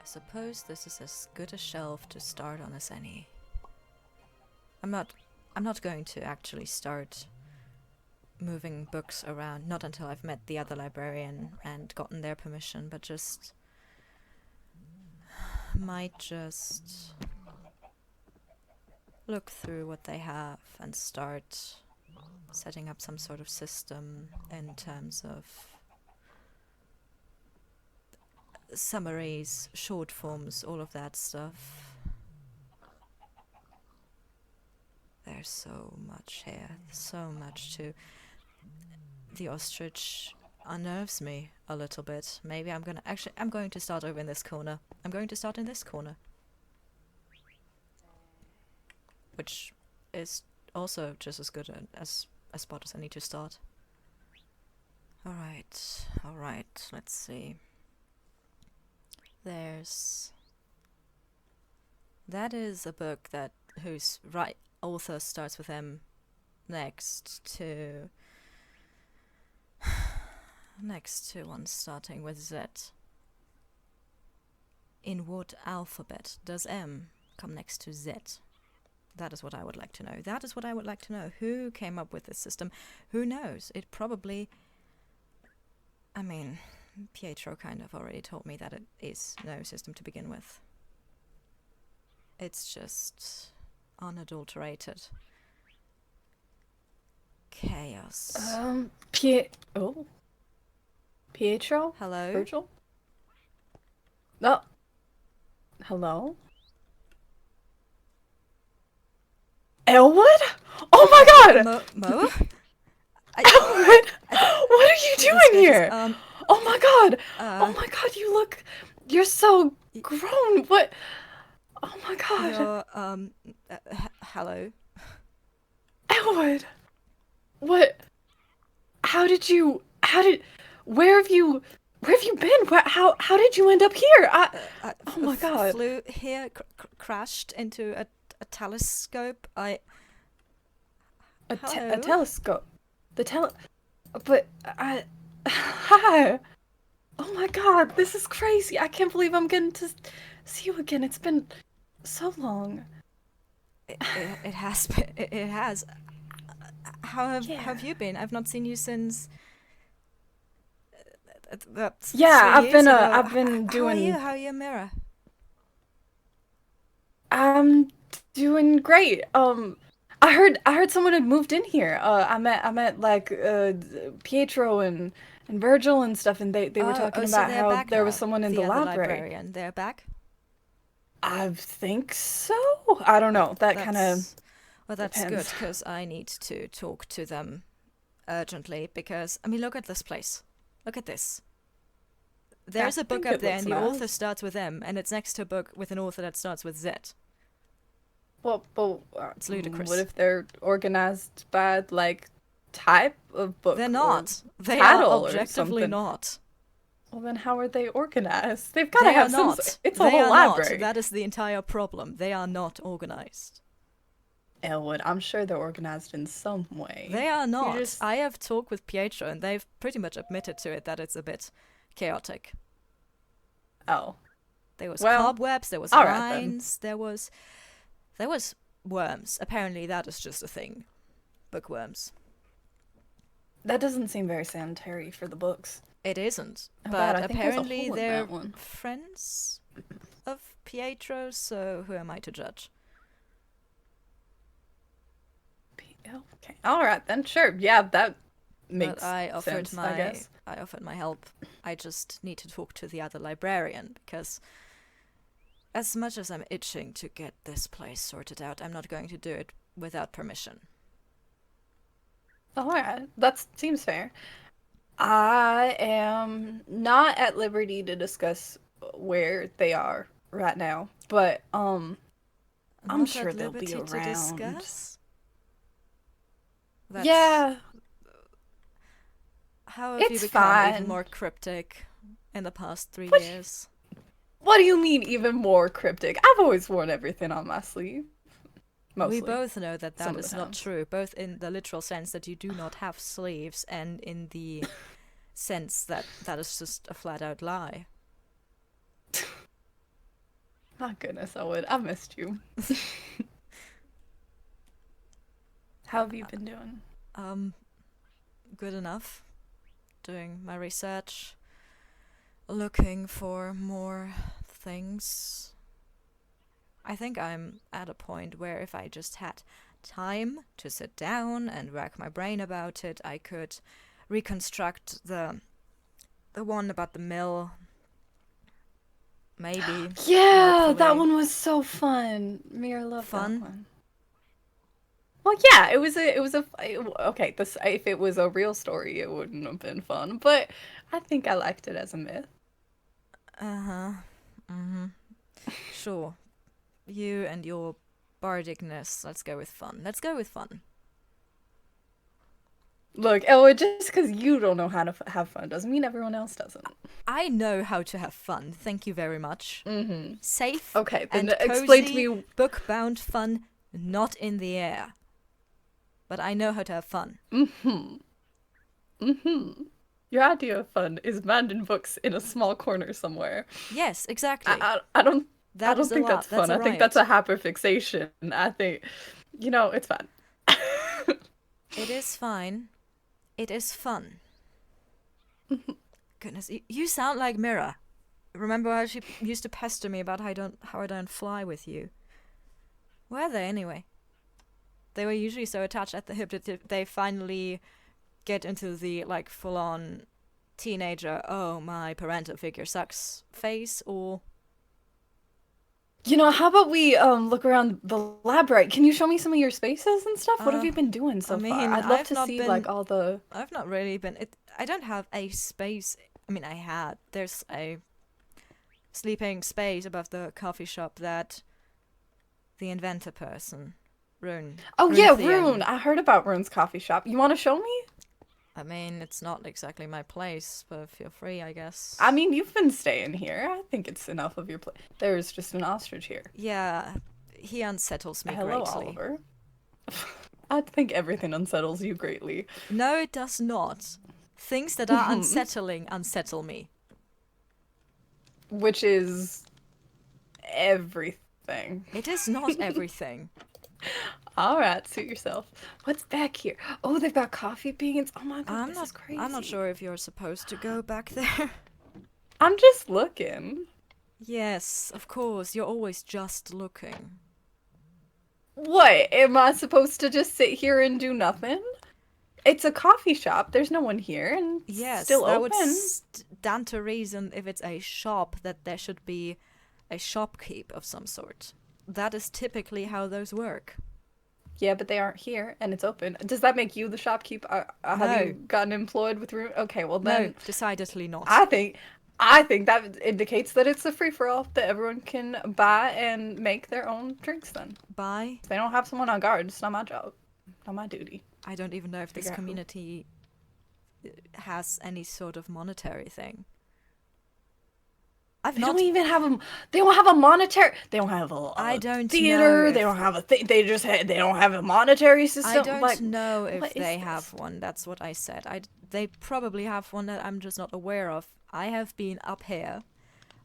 suppose this is as good a shelf to start on as any. I'm not going to actually start moving books around, not until I've met the other librarian and gotten their permission, but might just look through what they have and start setting up some sort of system in terms of summaries, short forms, all of that stuff. There's so much here, so much to... The ostrich unnerves me a little bit. Maybe I'm going to start over in this corner. I'm going to start in this corner. Which is also just as good as a spot as I need to start. Alright, let's see. That is a book whose author starts with M next to one starting with Z. In what alphabet does M come next to Z? That is what I would like to know. Who came up with this system? Who knows? It probably... I mean, Pietro kind of already told me that it is no system to begin with. It's just unadulterated chaos. Pietro? Hello? Virgil? Oh. Hello? Elwood? Oh my god! Mo? Elwood! What are you doing here? Oh my god! Oh my god, you're so grown. What? Oh my god. Hello? Elwood! What? Where have you been? How did you end up here? Oh my god. Flew here, crashed into a telescope. A telescope. Hi. Oh my god, this is crazy. I can't believe I'm getting to see you again. It's been so long. It has been. It has. How have you been? I've not seen you since. I've been doing. How are you, Mira? I'm doing great. I heard someone had moved in here. I met like Pietro and Virgil and stuff, and they were talking about how there was someone in the library. Librarian. They're back? I think so. I don't know. That kind of... Well, that's good, because I need to talk to them urgently, because, I mean, look at this place. Look at this. There's a book up there, and the author starts with M, and it's next to a book with an author that starts with Z. Well, it's ludicrous. What if they're organized by, like, type of book? They're not. They are objectively not. Well, then how are they organized? They've got to have some... It's a whole library. That is the entire problem. They are not organized. Elwood, I'm sure they're organized in some way. They are not. I have talked with Pietro, and they've pretty much admitted to it that it's a bit chaotic. Oh. There was cobwebs, there was vines, there was worms. Apparently that is just a thing. Bookworms. That doesn't seem very sanitary for the books. It isn't. But apparently they're friends of Pietro, so who am I to judge? Okay. Alright then, sure. Yeah, that makes sense, I guess. I offered my help. I just need to talk to the other librarian, because as much as I'm itching to get this place sorted out, I'm not going to do it without permission. Alright, that seems fair. I am not at liberty to discuss where they are right now, but I'm sure they'll be around. To discuss? Yeah. How have you become even more cryptic in the past 3 years? What do you mean even more cryptic? I've always worn everything on my sleeve. Mostly. We both know that is not true, both in the literal sense that you do not have sleeves and in the sense that is just a flat-out lie. my goodness, Elwood, I missed you. How have you been doing? Good enough. Doing my research, looking for more things. I think I'm at a point where if I just had time to sit down and rack my brain about it, I could reconstruct the one about the mill. Maybe. Yeah, hopefully. that one was so fun. Mira loved Fun? that one. Well, yeah, it was okay. If it was a real story, it wouldn't have been fun. But I think I liked it as a myth. Sure. You and your bardicness. Let's go with fun. Let's go with fun. Look, Elwood, just because you don't know how to have fun doesn't mean everyone else doesn't. I know how to have fun. Thank you very much. Safe. Okay, then and explain to cozy, me. Book-bound fun, not in the air. But I know how to have fun. Your idea of fun is bound in books in a small corner somewhere. Yes, exactly. I don't think that's fun. I think that's a hyperfixation. I think, it's fun. It is fine. It is fun. Goodness, you sound like Mira. Remember how she used to pester me about how I don't fly with you? Where are they anyway? They were usually so attached at the hip that they finally get into the full-on teenager, oh my parental figure sucks phase, or... How about we look around the lab, right? Can you show me some of your spaces and stuff? What have you been doing so far? I'd love to see all the... I've not really been... I don't have a space... I mean, I had. There's a sleeping space above the coffee shop that the inventor person, Rune. Oh, yeah, Rune. I heard about Rune's coffee shop. You want to show me? I mean, it's not exactly my place, but feel free, I guess. I mean, you've been staying here. I think it's enough of your place. There's just an ostrich here. Yeah, he unsettles me greatly. Hello, Oliver. I think everything unsettles you greatly. No, it does not. Things that are unsettling unsettle me. Which is everything. It is not everything. All right, suit yourself. What's back here? Oh, they've got coffee beans. Oh my god, this is crazy. I'm not sure if you're supposed to go back there. I'm just looking. Yes, of course. You're always just looking. What? Am I supposed to just sit here and do nothing? It's a coffee shop. There's no one here, and yes, still that open. would stand to reason if it's a shop that there should be a shopkeep of some sort. That is typically how those work. Yeah, but they aren't here, and it's open. Does that make you the shopkeep? Have you gotten employed with Rune? Okay, well then... No, decidedly not. I think that indicates that it's a free-for-all, that everyone can buy and make their own drinks then. Buy? If they don't have someone on guard, it's not my job. Not my duty. I don't even know if this community has any sort of monetary thing. They don't even have a. They don't have a monetary. They don't have a theater. They don't have a thing. They don't have a monetary system. I don't know if they have one. That's what I said. They probably have one that I'm just not aware of. I have been up here,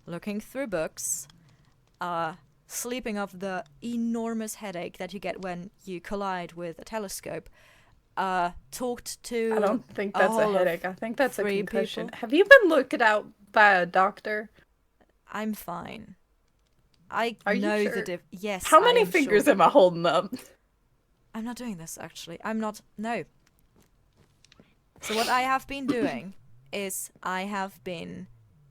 looking through books, sleeping off the enormous headache that you get when you collide with a telescope. Talked to. I don't think that's a headache. I think that's a concussion. People. Have you been looked out by a doctor? I'm fine. I Are know you sure? the diff. Yes. How many fingers am I holding up? I'm not doing this actually. I'm not. No. So what I have been doing is I have been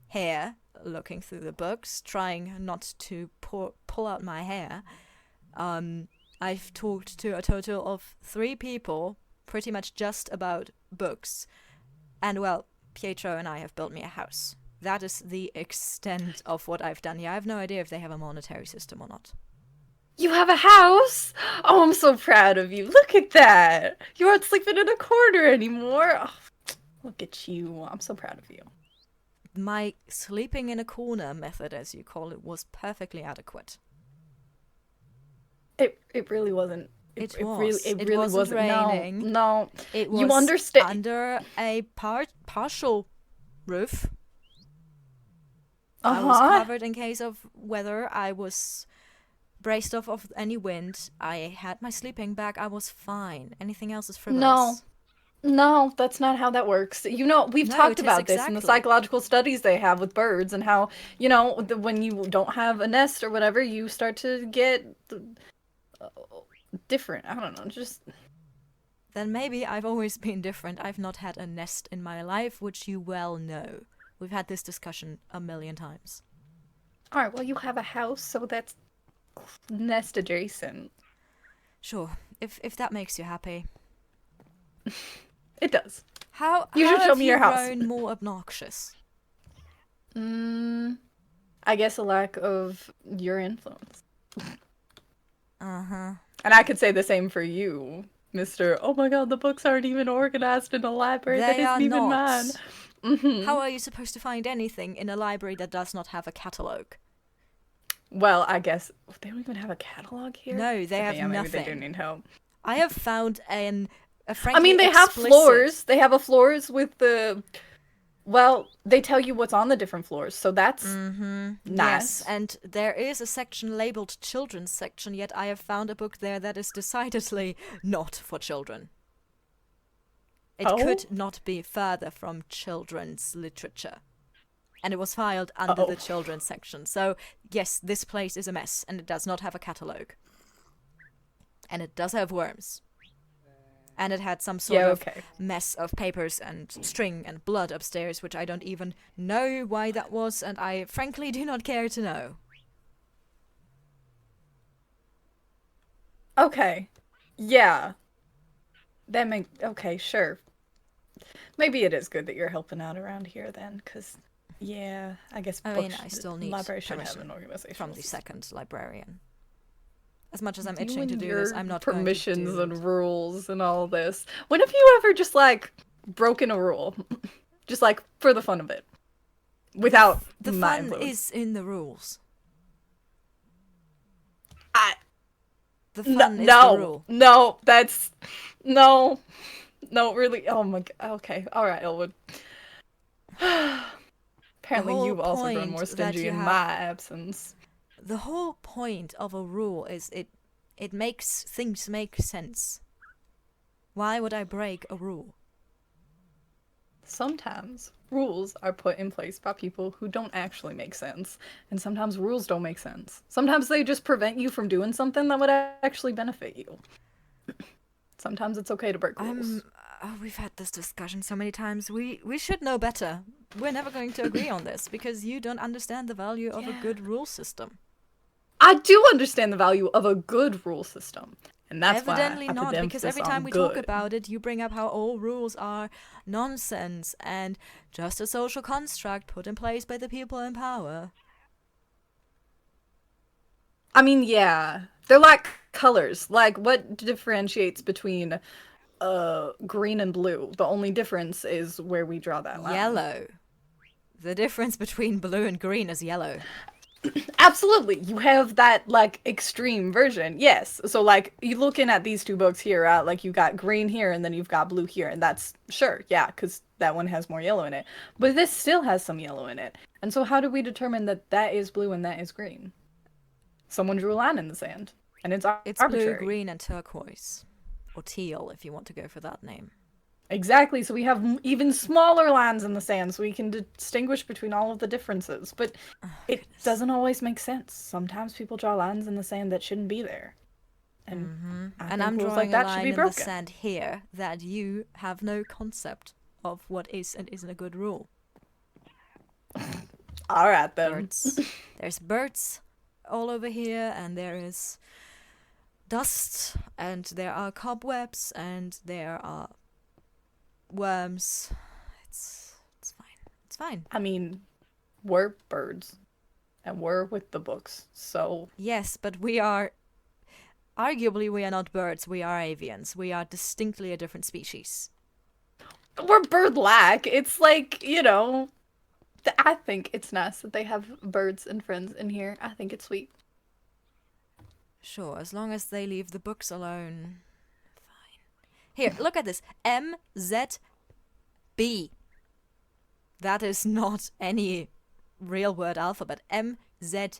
here looking through the books, trying not to pull out my hair. I've talked to a total of 3 people, pretty much just about books, and well, Pietro and I have built me a house. That is the extent of what I've done here. I have no idea if they have a monetary system or not. You have a house? Oh, I'm so proud of you. Look at that. You aren't sleeping in a corner anymore. Oh, look at you. I'm so proud of you. My sleeping in a corner method, as you call it, was perfectly adequate. It really wasn't. It really wasn't raining. No. It was you understand. Under a partial roof. I was covered in case of weather. I was braced off of any wind. I had my sleeping bag. I was fine. Anything else is frivolous. No, that's not how that works. You know, we've talked about this in the psychological studies they have with birds and how, you know, when you don't have a nest or whatever, you start to get different. I don't know, just... Then maybe I've always been different. I've not had a nest in my life, which you well know. We've had this discussion a million times. All right, well, you have a house, so that's nest adjacent. Sure, if that makes you happy. It does. How you should show me your house. Grown more obnoxious? I guess a lack of your influence. Uh-huh. And I could say the same for you, Mr. Oh my god, the books aren't even organized in a library that isn't even mine. Mm-hmm. How are you supposed to find anything in a library that does not have a catalogue? Well, I guess they don't even have a catalog here. No, they have nothing. Maybe they do need help. I have found a frankly I mean, they have floors. They have floors with the... Well, they tell you what's on the different floors, so that's nice. Yes, and there is a section labeled children's section, yet I have found a book there that is decidedly not for children. It could not be further from children's literature. And it was filed under the children's section. So, yes, this place is a mess, and it does not have a catalogue. And it does have worms. And it had some sort of mess of papers and string and blood upstairs, which I don't even know why that was, and I frankly do not care to know. Okay. Yeah. Okay, sure. Maybe it is good that you're helping out around here then, because, yeah, I guess I still need permission from the second librarian. As much as I'm itching to do this, I'm not going to do it. Permissions and rules and all this. When have you ever just, like, broken a rule? Just, like, for the fun of it. Without the my fun influence. is in the rules. The fun is the rule. No, that's... No, really. Oh my god. Okay, alright, Elwood. Apparently you've also grown more stingy in my absence. The whole point of a rule is it makes things make sense. Why would I break a rule? Sometimes rules are put in place by people who don't actually make sense. And sometimes rules don't make sense. Sometimes they just prevent you from doing something that would actually benefit you. Sometimes it's okay to break rules. We've had this discussion so many times. We should know better. We're never going to agree on this because you don't understand the value of a good rule system. I do understand the value of a good rule system. And that's evidently why I not, because every time we talk about it, you bring up how all rules are nonsense and just a social construct put in place by the people in power. I mean, yeah. They're like colors. Like, what differentiates between green and blue? The only difference is where we draw that line. Yellow. The difference between blue and green is yellow. Absolutely. You have that, like, extreme version. Yes. So, like, you looking at these two books here, like, you got green here and then you've got blue here. And that's, sure, yeah, because that one has more yellow in it. But this still has some yellow in it. And so how do we determine that that is blue and that is green? Someone drew a line in the sand. And it's arbitrary. Blue, green, and turquoise. Or teal, if you want to go for that name. Exactly, so we have even smaller lines in the sand so we can distinguish between all of the differences. But it doesn't always make sense. Sometimes people draw lines in the sand that shouldn't be there. And I'm drawing a line in the sand here that you have no concept of what is and isn't a good rule. Alright then. Birds. There's birds all over here, and there is dust, and there are cobwebs, and there are worms. It's fine. It's fine. I mean, we're birds. And we're with the books, so... Yes, but we are... Arguably, we are not birds. We are avians. We are distinctly a different species. We're bird-like. It's like, you know... I think it's nice that they have birds and friends in here. I think it's sweet. Sure, as long as they leave the books alone... Here, look at this. MZB. That is not any real word alphabet. MZBF.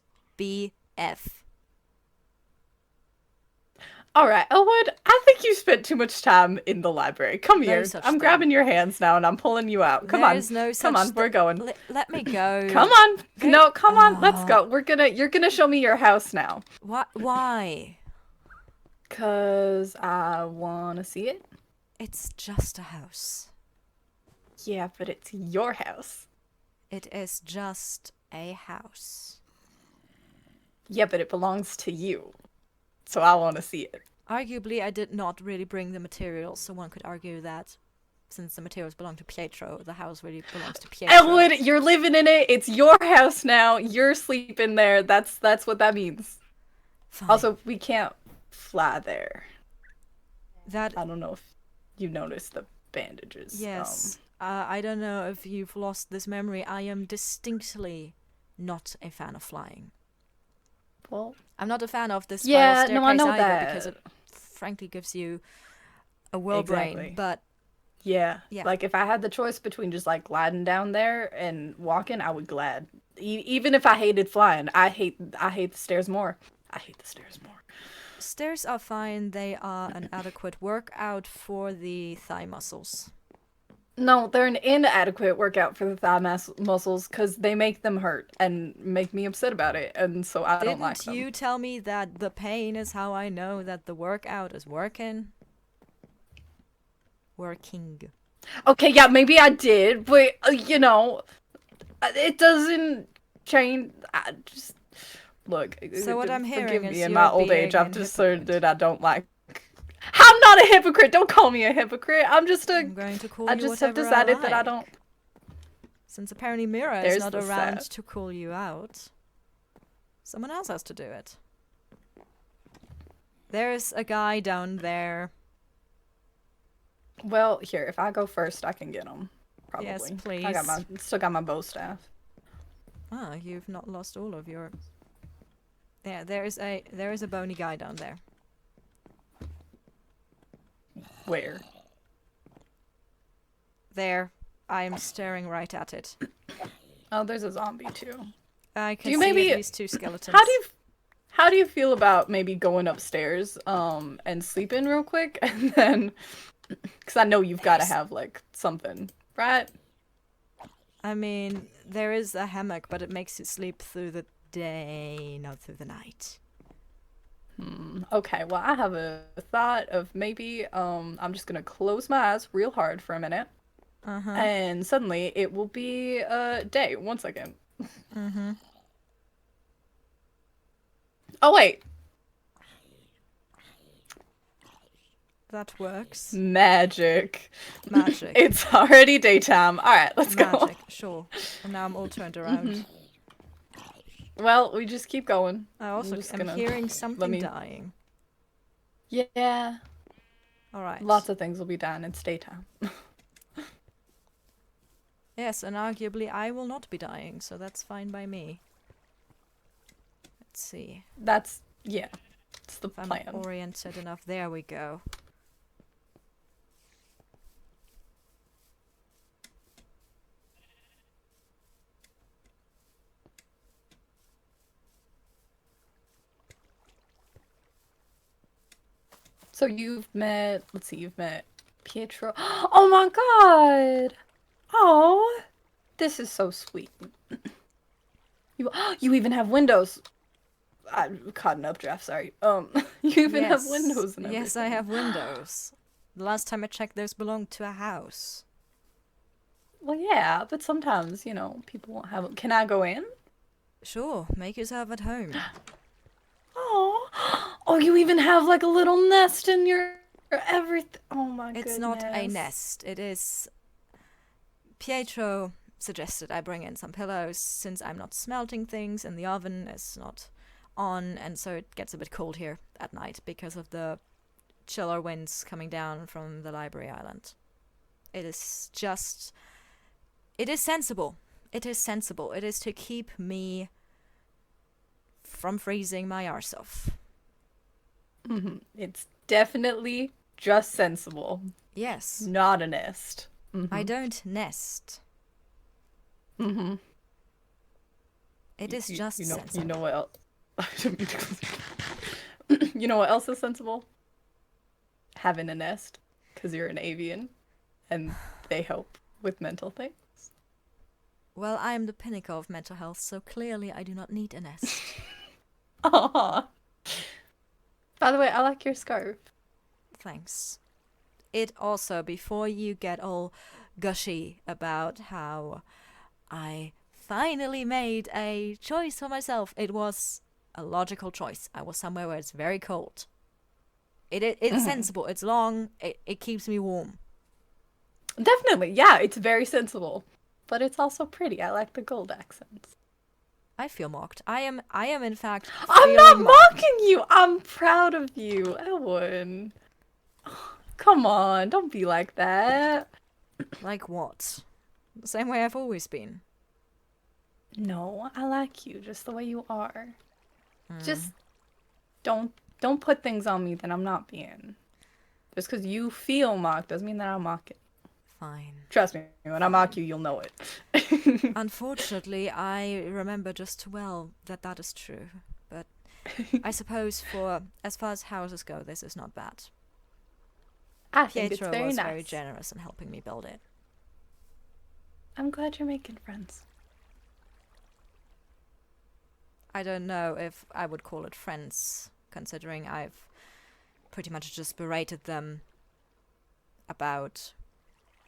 All right, Elwood, I think you spent too much time in the library. Come No here. such I'm thing. grabbing your hands now and I'm pulling you out. Come on. Come on, we're going. Let me go. Come on. No, come on. Let's go. You're gonna show me your house now. Why? 'Cause I wanna see it. It's just a house. Yeah, but it's your house. It is just a house. Yeah, but it belongs to you. So I want to see it. Arguably, I did not really bring the materials, so one could argue that since the materials belong to Pietro, the house really belongs to Pietro. Elwood, you're living in it. It's your house now. You're sleeping there. That's what that means. Fine. Also, we can't fly there. I don't know if you noticed the bandages. Yes. I don't know if you've lost this memory. I am distinctly not a fan of flying. Well, I'm not a fan of this spiral staircase I know either that. because it frankly gives you a whirlbrain. But yeah, like if I had the choice between just like gliding down there and walking, I would glide. Even if I hated flying, I hate the stairs more. I hate the stairs more. Stairs are fine. They are an adequate workout for the thigh muscles. No, they're an inadequate workout for the thigh muscles because they make them hurt and make me upset about it, and so I don't like them. Didn't you tell me that the pain is how I know that the workout is working? Working. Okay, yeah, maybe I did, but, you know, it doesn't change. I just... Look, so what I'm hearing forgive is me, in my old age, I've decided decided I don't like... I'm not a hypocrite! Don't call me a hypocrite! I'm going to call I you just have whatever decided I that I like. don't... Since apparently Mira is not around to call you out, someone else has to do it. There's a guy down there. Well, here, if I go first, I can get him. Probably. Yes, please. Still got my bow staff. Ah, you've not lost all of your... Yeah, there is a bony guy down there. Where? There. I'm staring right at it. Oh, there's a zombie too. I can see at least two skeletons. How do you feel about maybe going upstairs and sleeping real quick and then because I know you've got to have like something, right? I mean, there is a hammock, but it makes you sleep through the day, not through the night. Okay, well, I have a thought of maybe I'm just gonna close my eyes real hard for a minute. And suddenly it will be day. 1 second. Oh, wait. That works. Magic. Magic. It's already daytime. All right, let's go. Magic, sure. And now I'm all turned around. Well, we just keep going. I also am hearing something dying. Yeah. All right. Lots of things will be dying. It's daytime. Yes, and arguably I will not be dying, so that's fine by me. Let's see. That's the if plan. I'm oriented enough. There we go. So you've met Pietro. Oh my god! Oh, this is so sweet. You even have windows. I caught an updraft, sorry. You even have windows and everything. Yes, I have windows. The last time I checked, those belonged to a house. Well, yeah, but sometimes, people won't have them. Can I go in? Sure, make yourself at home. Oh, you even have like a little nest in your everything. Oh my goodness. It's not a nest. It is... Pietro suggested I bring in some pillows since I'm not smelting things and the oven is not on, and so it gets a bit cold here at night because of the chiller winds coming down from the library island. It is sensible. It is sensible. It is to keep me from freezing my arse off. It's definitely just sensible. Yes. Not a nest. I don't nest. It is just sensible. You know what else? You know what else is sensible? Having a nest, because you're an avian, and they help with mental things. Well, I am the pinnacle of mental health, so clearly I do not need a nest. Aww. By the way, I like your scarf. Thanks. It also, before you get all gushy about how I finally made a choice for myself, it was a logical choice. I was somewhere where it's very cold. It's sensible. It's long. It keeps me warm. Definitely, yeah, it's very sensible. But it's also pretty. I like the gold accents. I feel mocked. I am in fact I'm not mocked. mocking you! I'm proud of you, Elwood. Come on, don't be like that. Like what? The same way I've always been. No, I like you just the way you are. Just don't put things on me that I'm not being. Just because you feel mocked doesn't mean that I'll mock it. Fine. Trust me, when I mock you, you'll know it. Unfortunately, I remember just too well that is true. But I suppose as far as houses go, this is not bad. I think Pietro it's was nice. very generous in helping me build it. I'm glad you're making friends. I don't know if I would call it friends, considering I've pretty much just berated them about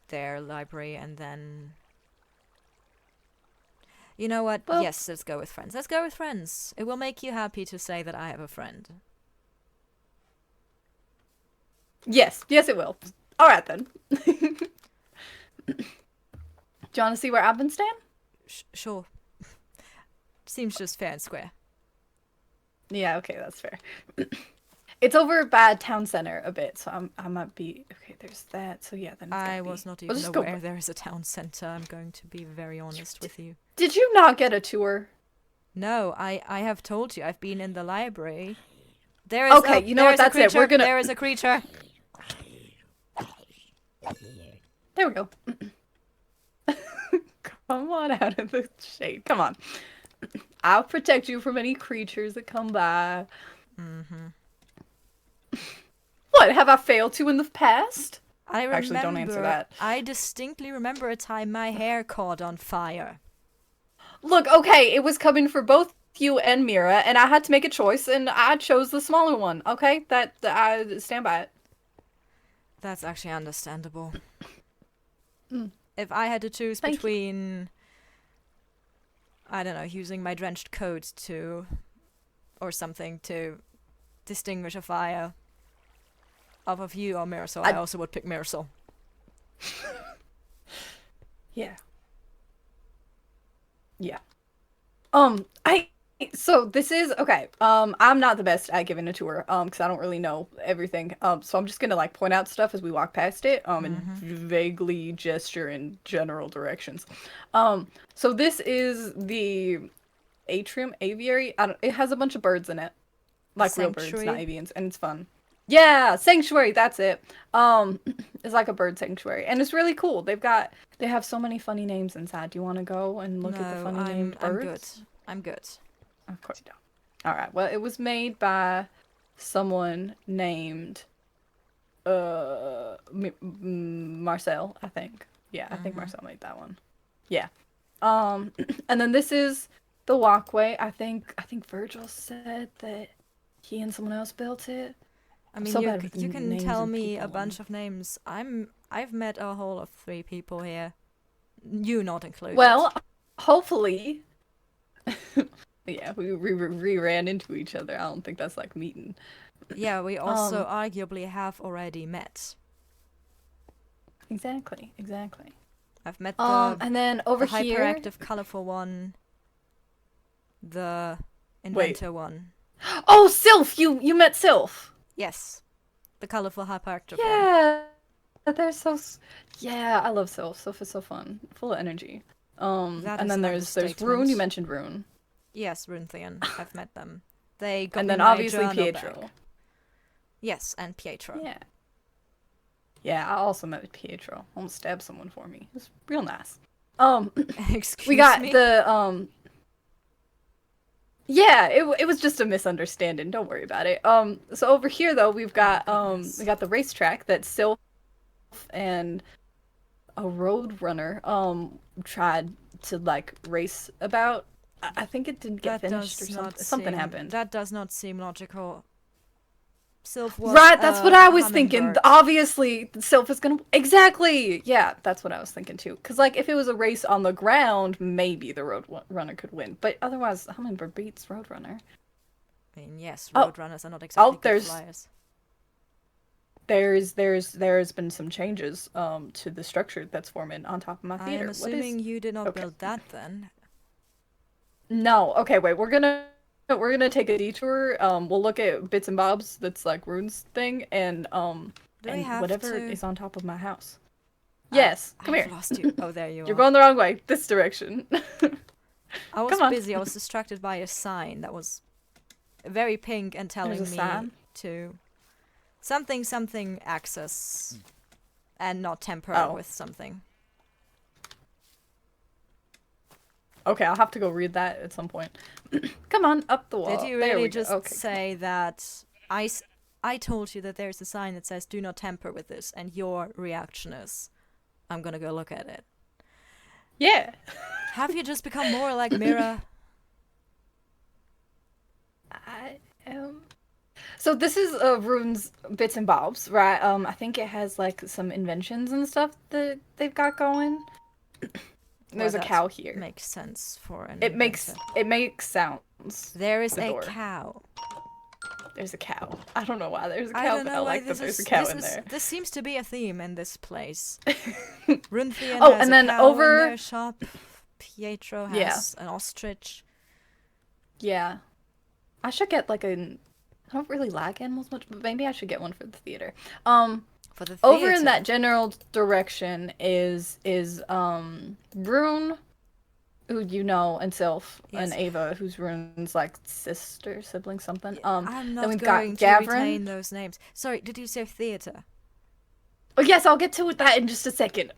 their library, and then... You know what? Well, yes, let's go with friends. Let's go with friends. It will make you happy to say that I have a friend. Yes, it will. Alright then. Do you want to see where I've been staying? Sure. Seems just fair and square. Yeah, okay, that's fair. It's over by town center a bit, so I might be... Okay, there's that, so yeah, then I was not even aware there is a town center, I'm going to be very honest with you. Did you not get a tour? No, I have told you, I've been in the librry. There is okay, you know what, that's it, we're gonna... There is a creature! There we go. Come on out of the shade, come on. I'll protect you from any creatures that come by. Mm-hmm. What, have I failed to in the past? I remember, actually, don't answer that. I distinctly remember a time my hair caught on fire. Look, okay, it was coming for both you and Mira, and I had to make a choice, and I chose the smaller one, okay? I stand by it. That's actually understandable. If I had to choose between... I don't know, using my drenched coat or something to distinguish a fire of you or Marisol, I also would pick Marisol. Yeah. Yeah. So this is, okay, I'm not the best at giving a tour, because I don't really know everything, so I'm just gonna, like, point out stuff as we walk past it, and vaguely gesture in general directions. So this is the atrium aviary. It has a bunch of birds in it. Like real birds, not avians, and it's fun. Yeah, sanctuary, that's it. It's like a bird sanctuary, and it's really cool. They have so many funny names inside. Do you want to go and look at the funny named birds? I'm good. Of course you don't. Alright, well, it was made by someone named Marcel, I think. Yeah, I think Marcel made that one. Yeah. And then this is the walkway. I think Virgil said that he and someone else built it. I mean, you can tell me a bunch of names. I've met a whole of 3 people here. You not included. Well, hopefully... Yeah, we ran into each other. I don't think that's like meeting. Yeah, we also arguably have already met. Exactly. I've met and then over the here, hyperactive, colorful one, the inventor one. Oh, Sylph! You met Sylph. Yes, the colorful, hyperactive one. Yeah, they're so. Yeah, I love Sylph. Sylph is so fun, full of energy. And then there's Rune. You mentioned Rune. Yes, Runethean. I've met them. They got and then me obviously Pietro. Back. Yes, and Pietro. Yeah. Yeah, I also met Pietro. Almost stabbed someone for me. It was real nice. Excuse we got me? the Yeah, it was just a misunderstanding. Don't worry about it. So over here though, we got the racetrack that Sylph and a roadrunner tried to like race about. I think it didn't get finished or something. Something happened. That does not seem logical. Sylph was right, that's what I was hummingbird. thinking. Obviously, Sylph is gonna exactly. Yeah, that's what I was thinking too. Because like, if it was a race on the ground, maybe the roadrunner could win. But otherwise, hummingbird beats roadrunner. I mean, yes, roadrunners are not exactly good flyers. There's been some changes to the structure that's forming on top of my theater. I'm assuming you did not build that then. No. Okay, wait. We're gonna take a detour. We'll look at bits and bobs. That's like runes thing, and whatever is on top of my house. Yes, come here. I've lost you. Oh, there you are. You're going the wrong way. This direction. I was busy. I was distracted by a sign that was very pink and telling me to something access and not temper with something. Okay, I'll have to go read that at some point. Come on, up the wall. Did you really just say that I told you that there's a sign that says do not tamper with this, and your reaction is, I'm gonna go look at it? Yeah. Have you just become more like Mira? I am. So this is runes bits and bobs, right? I think it has like some inventions and stuff that they've got going. There's a cow here. Makes sense for an it makes sounds. There is a cow. There's a cow. I don't know why there's a cow, but I like that there's a cow in there. This seems to be a theme in this place. Runthian has and then a cow in their shop. Pietro has an ostrich. Yeah. I should get like I don't really like animals much, but maybe I should get one for the theater. For the theater. Over in that general direction is Rune, who you know, and Sylph, and Ava, who's Rune's like sister, sibling, something. I'm not then we've going got to Gavrin. retain those names. Sorry, did you say theater? Oh yes, I'll get to that in just a second.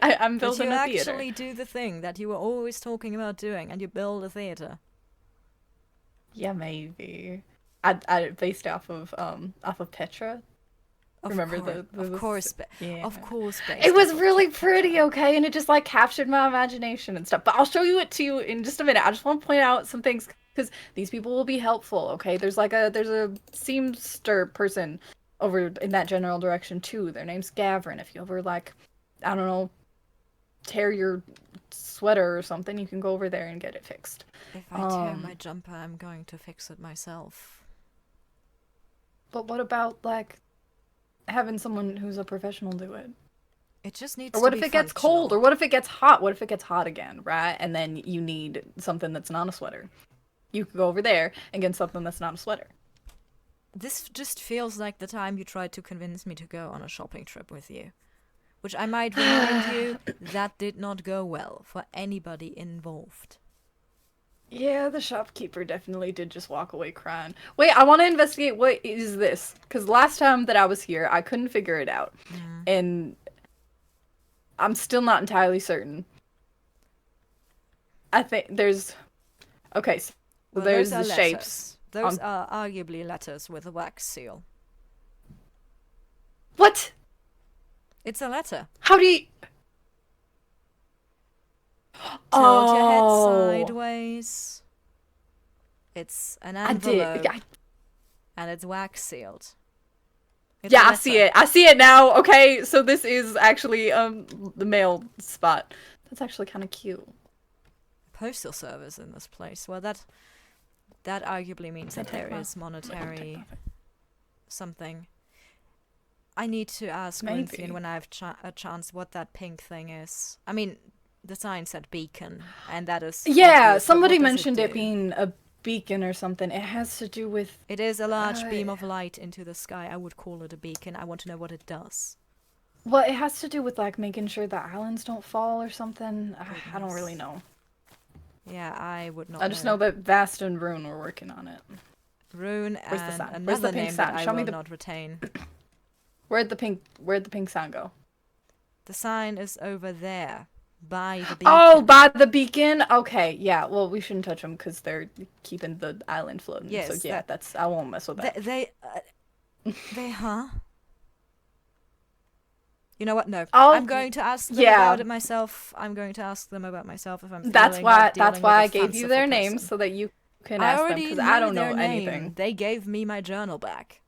I'm building a theater. Did you actually do the thing that you were always talking about doing, and you build a theater? Yeah, maybe. I based off of Petra. Remember of course. It was really pretty, okay, and it just like captured my imagination and stuff. But I'll show you it to you in just a minute. I just want to point out some things because these people will be helpful. Okay, there's a seamster person over in that general direction too. Their name's Gavrin. If you ever like, I don't know, tear your sweater or something, you can go over there and get it fixed. If I tear my jumper, I'm going to fix it myself. But what about like having someone who's a professional do it? It just needs to be Or what if it gets cold? Or what if it gets hot? What if it gets hot again, right? And then you need something that's not a sweater. You could go over there and get something that's not a sweater. This just feels like the time you tried to convince me to go on a shopping trip with you. Which I might remind you, that did not go well for anybody involved. Yeah, the shopkeeper definitely did just walk away crying. Wait, I want to investigate what is this. Because last time that I was here, I couldn't figure it out. And I'm still not entirely certain. I think there's... Okay, so there's the shapes. Those are arguably letters with a wax seal. What? It's a letter. How do you... Tilt your head sideways. It's an envelope. And it's wax sealed. I see it. I see it now. Okay, so this is actually the mail spot. That's actually kind of cute. Postal service in this place. Well, that arguably means that there is monetary something. I need to ask Runthian when I have a chance what that pink thing is. I mean, the sign said beacon, and that is... Yeah, somebody mentioned it being a beacon or something. It has to do with... It is a large beam of light into the sky. I would call it a beacon. I want to know what it does. Well, it has to do with, like, making sure the islands don't fall or something. I don't really know. Yeah, I would not I just know that Vast and Rune were working on it. Rune Where's and the sign? another name that I will not retain. Where'd the pink sign go? The sign is over there, by the beacon. Oh, by the beacon? Okay, yeah. Well, we shouldn't touch them because they're keeping the island floating. Yes, so yeah, I won't mess with that. They huh? You know what? No. Oh, I'm going to ask them about it myself. I'm going to ask them about myself if I'm feeling That's why I gave you their person. names so that you can ask them because I don't know anything. They gave me my journal back.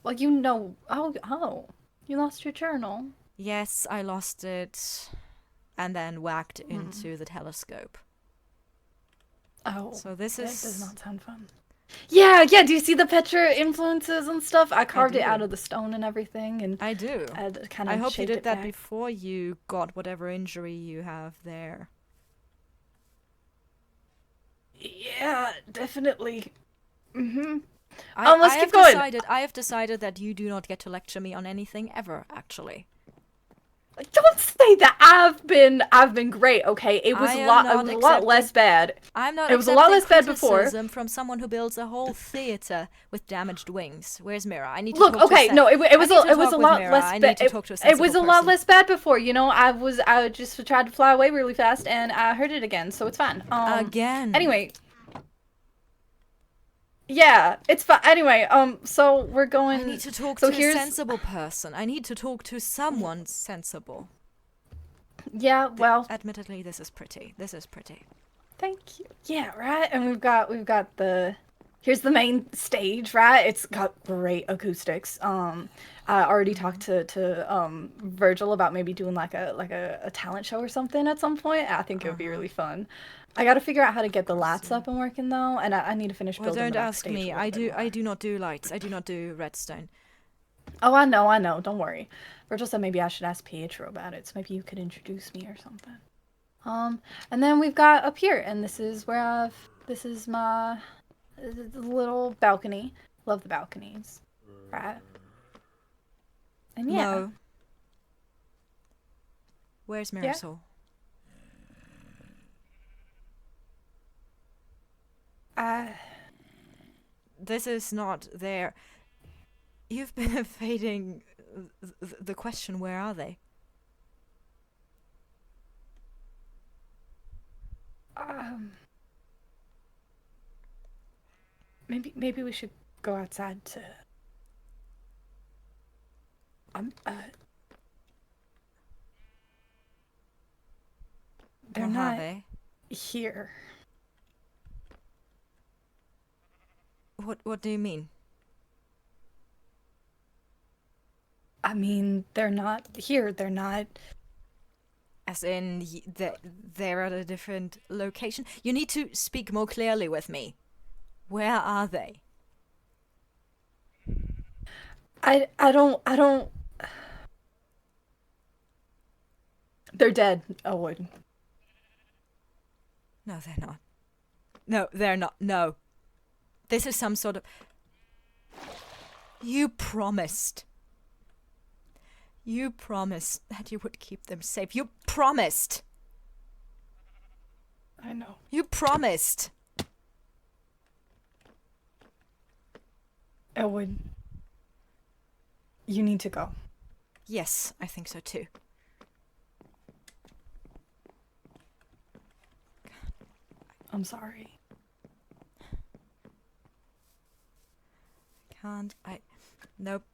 Well, you know. Oh, you lost your journal. Yes, I lost it, and then whacked into the telescope. Oh, so this that is does not sound fun. Yeah. Do you see the Petra influences and stuff? I carved it out of the stone and everything, and I do. I hope you did that before you got whatever injury you have there. Yeah, definitely. Let's keep going. I have decided that you do not get to lecture me on anything ever, actually. Don't say that. I've been great, okay? It was a lot less bad. I'm not. It was a lot less bad before. From someone who builds a whole theater with damaged wings. Where's Mira? I need to look. Talk okay, to no, it was a lot Mira. less bad. It was a lot less bad before. You know, I just tried to fly away really fast and I heard it again, so it's fine. Again. Anyway. Yeah, it's fine. Anyway, so we're going. I need to talk to a sensible person. I need to talk to someone sensible. Yeah, well. Admittedly, this is pretty. Thank you. Yeah, right. And we've got the. Here's the main stage, right? It's got great acoustics. I already talked to Virgil about maybe doing like a talent show or something at some point. I think it would be really fun. I got to figure out how to get the lights up and working though, and I need to finish building. Well, don't ask me. I do not do lights. I do not do redstone. Oh, I know. Don't worry. Virgil said maybe I should ask Pietro about it, so maybe you could introduce me or something. And then we've got up here, and this is my little balcony. Love the balconies, right? And yeah. No. Where's Marisol? This is not there. You've been evading the question, where are they? Maybe we should go outside to they're Mojave. not here. What do you mean? I mean, they're not here. They're not. As in, they're at a different location? You need to speak more clearly with me. Where are they? I don't. They're dead, Elwood. No, they're not. No, they're not. No. This is some sort of... You promised. You promised that you would keep them safe. You promised. I know. You promised. Elwood, you need to go. Yes, I think so too. I'm sorry. Can't I... Nope.